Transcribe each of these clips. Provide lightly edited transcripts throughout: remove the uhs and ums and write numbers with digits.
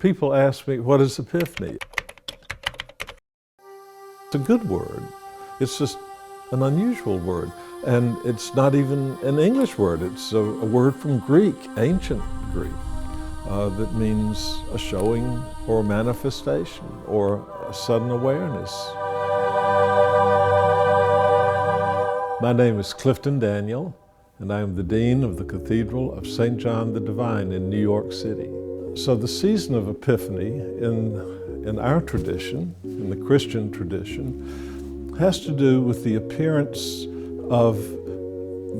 People ask me, what is Epiphany? It's a good word. It's just an unusual word. And it's not even an English word. It's a word from Greek, ancient Greek, that means a showing or a manifestation or a sudden awareness. My name is Clifton Daniel, and I am the Dean of the Cathedral of St. John the Divine in New York City. So the season of Epiphany in our tradition, in the Christian tradition, has to do with the appearance of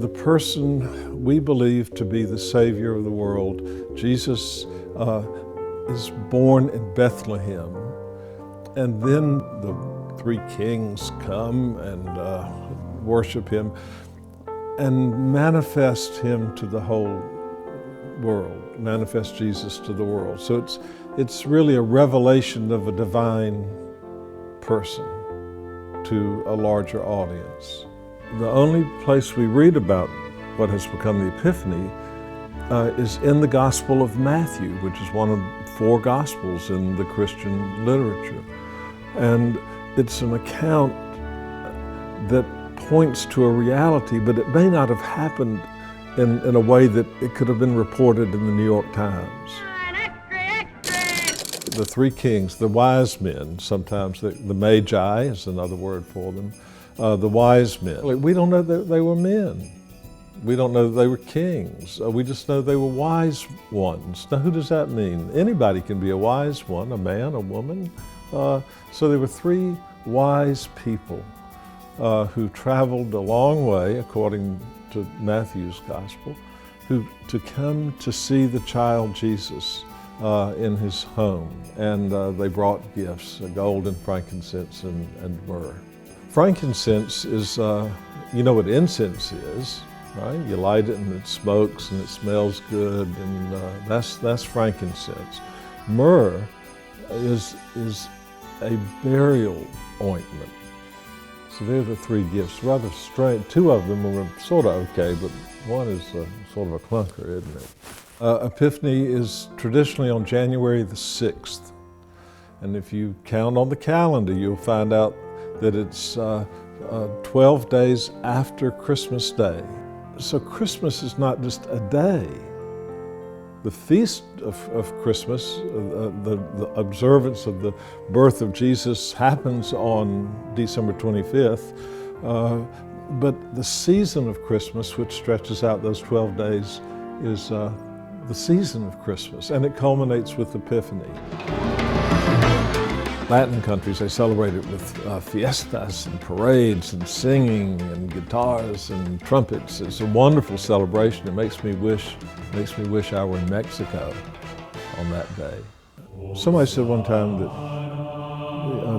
the person we believe to be the Savior of the world. Jesus is born in Bethlehem, and then the three kings come and worship him and manifest him to the whole world, manifest Jesus to the world. So it's really a revelation of a divine person to a larger audience. The only place we read about what has become the Epiphany is in the Gospel of Matthew, which is one of 4 Gospels in the Christian literature. And it's an account that points to a reality, but it may not have happened in a way that it could have been reported in the New York Times. The 3 kings, the wise men, sometimes the magi is another word for them, the wise men. We don't know that they were men. We don't know that they were kings. We just know they were wise ones. Now, who does that mean? Anybody can be a wise one, a man, a woman. So there were 3 wise people who traveled a long way, according to Matthew's Gospel, to come to see the child Jesus in his home. And they brought gifts, gold and frankincense and myrrh. Frankincense is, you know what incense is, right? You light it and it smokes and it smells good, and that's frankincense. Myrrh is a burial ointment. So they're the 3 gifts, rather strange. 2 of them were sort of okay, but one is sort of a clunker, isn't it? Epiphany is traditionally on January the 6th. And if you count on the calendar, you'll find out that it's 12 days after Christmas Day. So Christmas is not just a day. The feast of Christmas, the observance of the birth of Jesus happens on December 25th, but the season of Christmas, which stretches out those 12 days, is the season of Christmas, and it culminates with Epiphany. Latin countries, they celebrate it with fiestas and parades and singing and guitars and trumpets. It's a wonderful celebration. It makes me wish I were in Mexico on that day. Somebody said one time that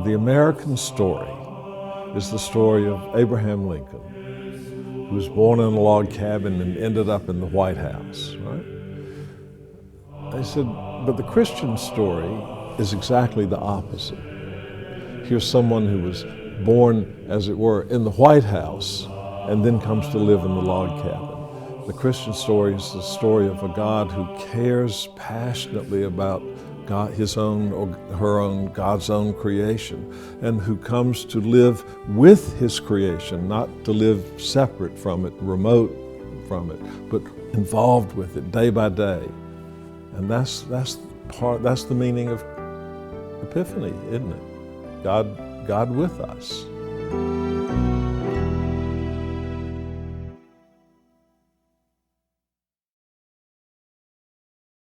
the American story is the story of Abraham Lincoln, who was born in a log cabin and ended up in the White House, right? I said, but the Christian story is exactly the opposite. Here's someone who was born, as it were, in the White House and then comes to live in the log cabin. The Christian story is the story of a God who cares passionately about God, his own or her own, God's own creation, and who comes to live with his creation, not to live separate from it, remote from it, but involved with it day by day. And that's the meaning of Epiphany, isn't it? God with us.